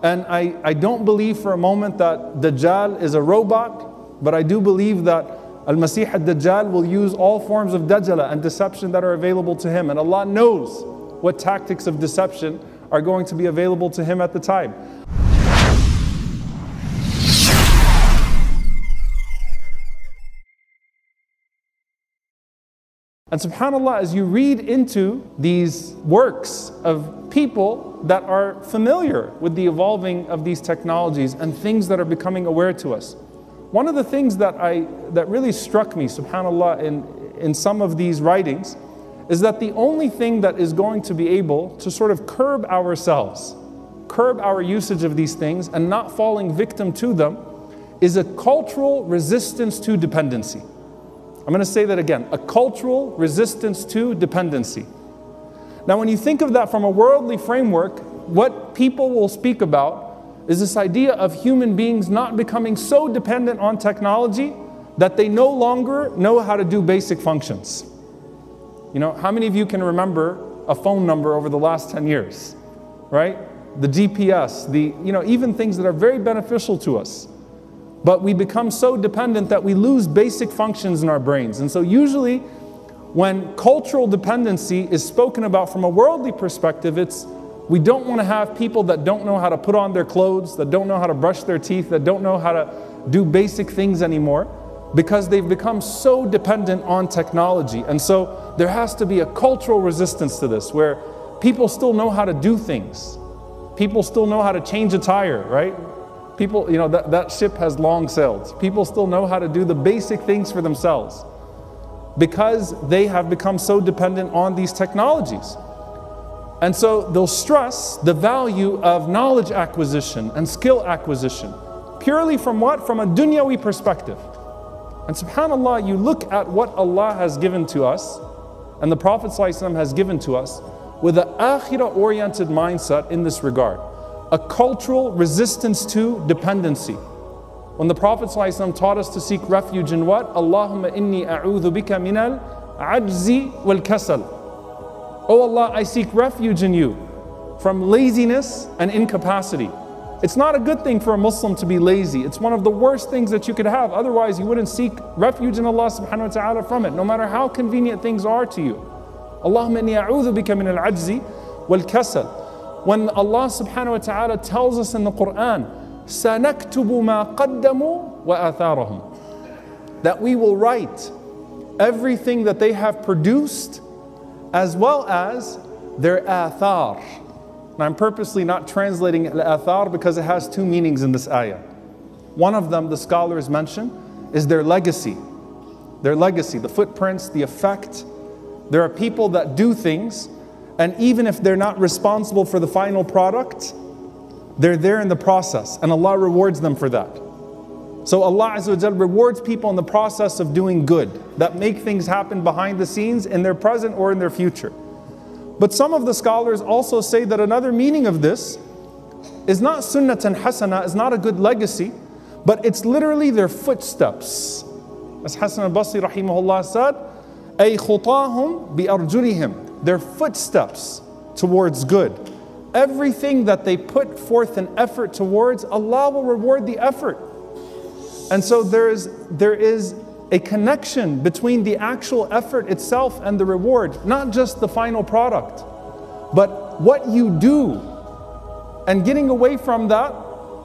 And I don't believe for a moment that Dajjal is a robot, but I do believe that Al-Masih al-Dajjal will use all forms of Dajjal and deception that are available to him. And Allah knows what tactics of deception are going to be available to him at the time. And subhanAllah, as you read into these works of people that are familiar with the evolving of these technologies and things that are becoming aware to us, one of the things that really struck me, subhanAllah, in some of these writings, is that the only thing that is going to be able to sort of curb ourselves, curb our usage of these things and not falling victim to them, is a cultural resistance to dependency. I'm going to say that again, a cultural resistance to dependency. Now when you think of that from a worldly framework, what people will speak about is this idea of human beings not becoming so dependent on technology that they no longer know how to do basic functions. You know, how many of you can remember a phone number over the last 10 years, right? The GPS, even things that are very beneficial to us. But we become so dependent that we lose basic functions in our brains. And so usually when cultural dependency is spoken about from a worldly perspective, we don't want to have people that don't know how to put on their clothes, that don't know how to brush their teeth, that don't know how to do basic things anymore, because they've become so dependent on technology. And so there has to be a cultural resistance to this, where people still know how to do things. People still know how to change a tire, right? People, that ship has long sailed. People still know how to do the basic things for themselves because they have become so dependent on these technologies. And so they'll stress the value of knowledge acquisition and skill acquisition, purely from what? From a dunyawi perspective. And subhanAllah, you look at what Allah has given to us and the Prophet ﷺ has given to us with an akhirah-oriented mindset in this regard. A cultural resistance to dependency. When the Prophet ﷺ taught us to seek refuge in what? Allahumma inni a'udhu bika minal ajzi wal kasal. Oh Allah, I seek refuge in you from laziness and incapacity. It's not a good thing for a Muslim to be lazy. It's one of the worst things that you could have. Otherwise, you wouldn't seek refuge in Allah subhanahu wa ta'ala from it, no matter how convenient things are to you. Allahumma inni a'udhu bika minal ajzi wal kasal. When Allah subhanahu wa ta'ala tells us in the Quran, سَنَكْتُبُ مَا قَدَّمُوا وَآثَارَهُم, that we will write everything that they have produced as well as their athar. Now I'm purposely not translating al-athar because it has two meanings in this ayah. One of them, the scholars mention, is their legacy. Their legacy, the footprints, the effect. There are people that do things, and even if they're not responsible for the final product, they're there in the process, and Allah rewards them for that. So Allah Azza wa Jal rewards people in the process of doing good, that make things happen behind the scenes in their present or in their future. But some of the scholars also say that another meaning of this is not sunnatan hasana, is not a good legacy, but it's literally their footsteps. As Hasan al-Basri rahimahullah said, ay khutahum bi arjulihim, their footsteps towards good. Everything that they put forth an effort towards, Allah will reward the effort. And so there is a connection between the actual effort itself and the reward, not just the final product, but what you do, and getting away from that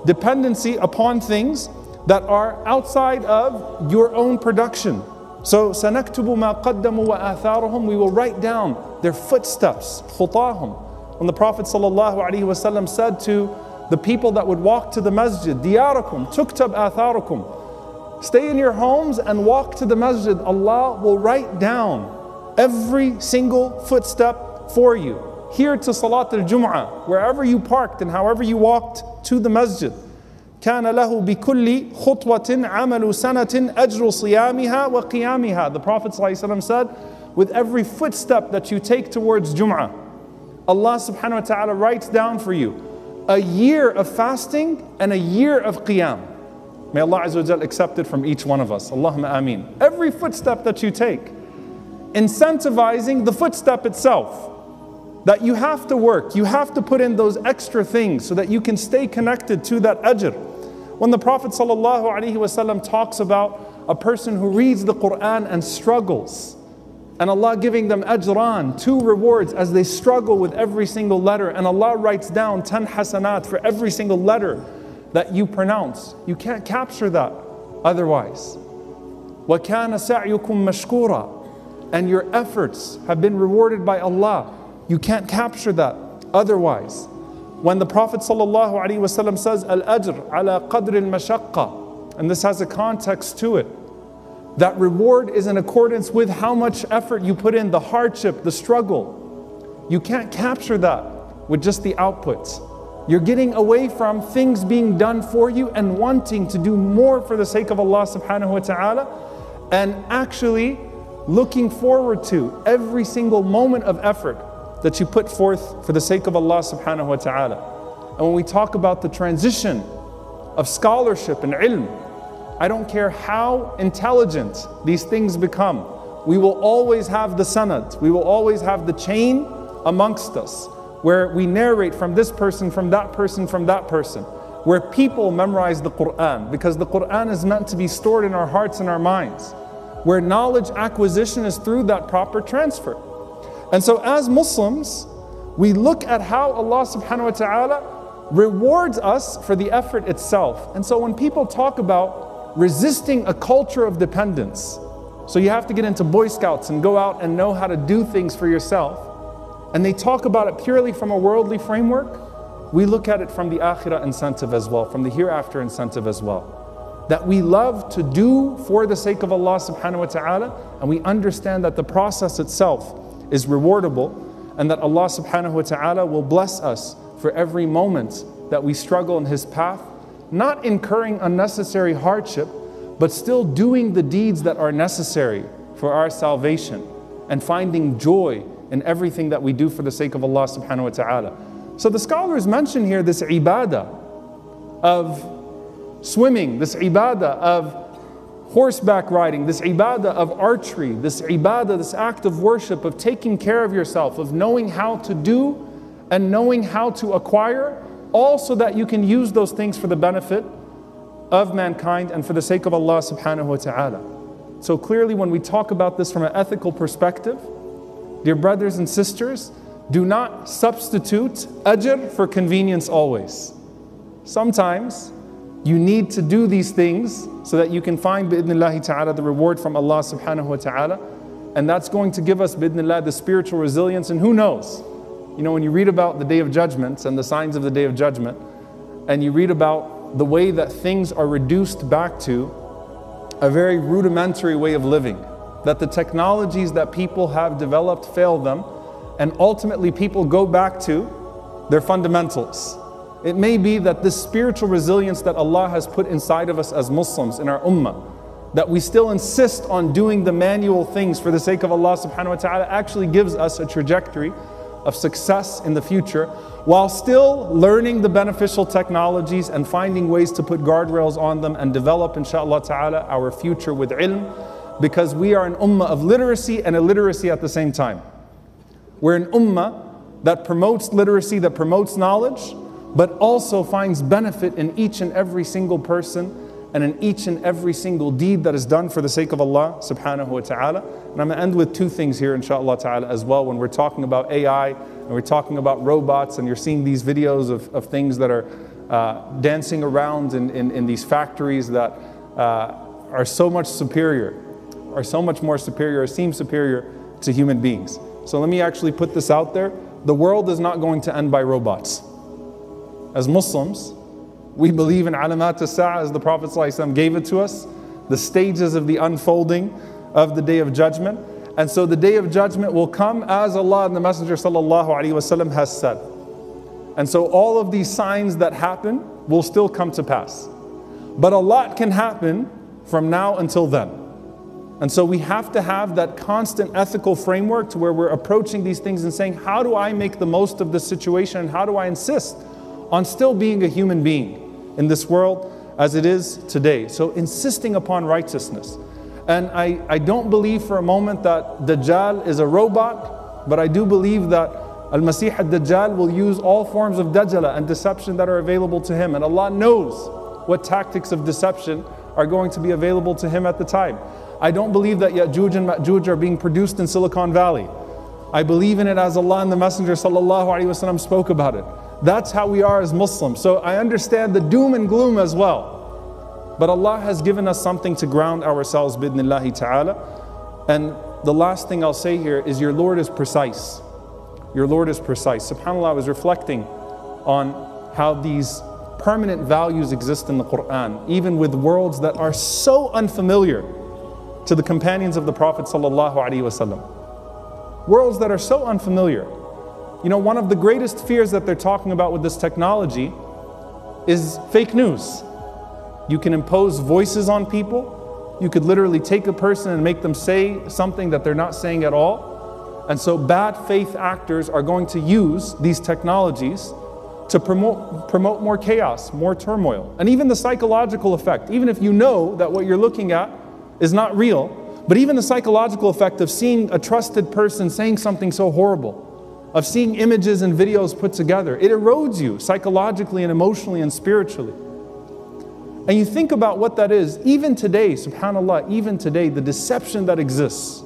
dependency upon things that are outside of your own production. So, سَنَكْتُبُ مَا قَدَّمُوا وَآثَارُهُمْ, we will write down their footsteps, خُطَاهُمْ. When the Prophet ﷺ said to the people that would walk to the masjid, دِيَارَكُمْ تُكْتَبْ آثَارُكُمْ, stay in your homes and walk to the masjid, Allah will write down every single footstep for you. Here to Salat al-Jum'ah, wherever you parked and however you walked to the masjid. كان له بكل خطوة عمل سنة أجر صيامها وقيامها. The Prophet ﷺ said, with every footstep that you take towards Jum'ah, Allah subhanahu wa ta'ala writes down for you a year of fasting and a year of qiyam. May Allah Azza wa Jal accept it from each one of us. Allahumma ameen. Every footstep that you take, incentivizing the footstep itself. that you have to work, you have to put in those extra things so that you can stay connected to that ajr. When the Prophet ﷺ talks about a person who reads the Quran and struggles, and Allah giving them ajran, 2 rewards as they struggle with every single letter, and Allah writes down 10 hasanat for every single letter that you pronounce. You can't capture that otherwise. وَكَانَ سَعْيُكُمْ مَشْكُورًا, and your efforts have been rewarded by Allah. You can't capture that otherwise. When the Prophet ﷺ says, Al-ajr ala qadr al-mashaqqa, and this has a context to it, that reward is in accordance with how much effort you put in, the hardship, the struggle. You can't capture that with just the outputs. You're getting away from things being done for you and wanting to do more for the sake of Allah subhanahu wa ta'ala, and actually looking forward to every single moment of effort that you put forth for the sake of Allah subhanahu wa ta'ala. And when we talk about the transition of scholarship and ilm, I don't care how intelligent these things become, we will always have the sanad, we will always have the chain amongst us, where we narrate from this person, from that person, from that person, where people memorize the Quran, because the Quran is meant to be stored in our hearts and our minds, where knowledge acquisition is through that proper transfer. And so as Muslims, we look at how Allah subhanahu wa ta'ala rewards us for the effort itself. And so when people talk about resisting a culture of dependence, so you have to get into Boy Scouts and go out and know how to do things for yourself, and they talk about it purely from a worldly framework, we look at it from the akhirah incentive as well, from the hereafter incentive as well. That we love to do for the sake of Allah subhanahu wa ta'ala, and we understand that the process itself is rewardable, and that Allah subhanahu wa ta'ala will bless us for every moment that we struggle in His path, not incurring unnecessary hardship, but still doing the deeds that are necessary for our salvation, and finding joy in everything that we do for the sake of Allah subhanahu wa ta'ala. So the scholars mention here this ibadah of swimming, this ibadah of horseback riding, this ibadah of archery, this ibadah, this act of worship, of taking care of yourself, of knowing how to do and knowing how to acquire, all so that you can use those things for the benefit of mankind and for the sake of Allah subhanahu wa ta'ala. So clearly when we talk about this from an ethical perspective, dear brothers and sisters, do not substitute ajr for convenience always. Sometimes you need to do these things so that you can find bi'idhnillahi ta'ala the reward from Allah subhanahu wa ta'ala, and that's going to give us bi'idhnillah the spiritual resilience. And who knows, you know, when you read about the Day of Judgment and the signs of the Day of Judgment, and you read about the way that things are reduced back to a very rudimentary way of living, that the technologies that people have developed fail them, and ultimately people go back to their fundamentals. It may be that this spiritual resilience that Allah has put inside of us as Muslims in our ummah, that we still insist on doing the manual things for the sake of Allah subhanahu wa ta'ala, actually gives us a trajectory of success in the future, while still learning the beneficial technologies and finding ways to put guardrails on them and develop, inshaAllah ta'ala, our future with ilm, because we are an ummah of literacy and illiteracy at the same time. We're an ummah that promotes literacy, that promotes knowledge, but also finds benefit in each and every single person and in each and every single deed that is done for the sake of Allah subhanahu wa ta'ala. And I'm going to end with 2 things here inshaAllah ta'ala as well, when we're talking about AI and we're talking about robots, and you're seeing these videos of things that are dancing around in these factories that are so much superior, are so much more superior, or seem superior to human beings. So let me actually put this out there. The world is not going to end by robots. As Muslims, we believe in alamat as-sa'ah, as the Prophet ﷺ gave it to us, the stages of the unfolding of the Day of Judgment. And so the Day of Judgment will come as Allah and the Messenger ﷺ has said. And so all of these signs that happen will still come to pass. But a lot can happen from now until then. And so we have to have that constant ethical framework to where we're approaching these things and saying, how do I make the most of this situation, and how do I insist on still being a human being in this world as it is today? So insisting upon righteousness. And I don't believe for a moment that Dajjal is a robot, but I do believe that Al-Masih al-Dajjal will use all forms of dajjala and deception that are available to him. And Allah knows what tactics of deception are going to be available to him at the time. I don't believe that Ya'juj and Ma'juj are being produced in Silicon Valley. I believe in it as Allah and the Messenger ﷺ spoke about it. That's how we are as Muslims. So I understand the doom and gloom as well. But Allah has given us something to ground ourselves, bidnillahi ta'ala. And the last thing I'll say here is your Lord is precise. Your Lord is precise. SubhanAllah, I was reflecting on how these permanent values exist in the Quran, even with worlds that are so unfamiliar to the companions of the Prophet ﷺ. Worlds that are so unfamiliar. You know, one of the greatest fears that they're talking about with this technology is fake news. You can impose voices on people. You could literally take a person and make them say something that they're not saying at all. And so bad faith actors are going to use these technologies to promote more chaos, more turmoil. And even the psychological effect, even if you know that what you're looking at is not real, but even the psychological effect of seeing a trusted person saying something so horrible, of seeing images and videos put together, it erodes you psychologically and emotionally and spiritually. And you think about what that is, even today, subhanAllah, even today, the deception that exists,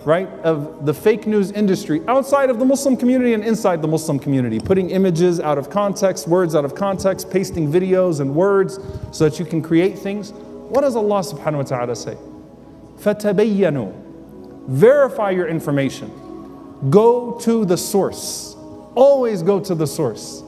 right, of the fake news industry outside of the Muslim community and inside the Muslim community, putting images out of context, words out of context, pasting videos and words so that you can create things. What does Allah subhanahu wa ta'ala say? فَتَبَيَّنُوا. Verify your information. Go to the source. Always go to the source.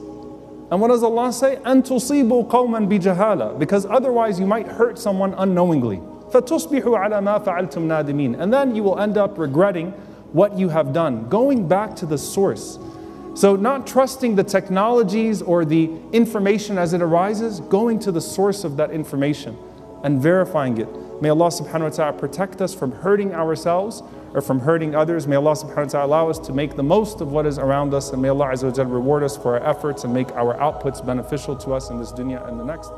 And what does Allah say? أَن تُصِيبُوا قَوْمًا بِجَهَالَةٍ. Because otherwise you might hurt someone unknowingly. فَتُصْبِحُوا عَلَى مَا فَعَلْتُمْ نَادِمِينَ. And then you will end up regretting what you have done. Going back to the source. So not trusting the technologies or the information as it arises, going to the source of that information and verifying it. May Allah subhanahu wa ta'ala protect us from hurting ourselves or from hurting others. May Allah subhanahu wa ta'ala allow us to make the most of what is around us, and may Allah azza wa jalla reward us for our efforts and make our outputs beneficial to us in this dunya and the next.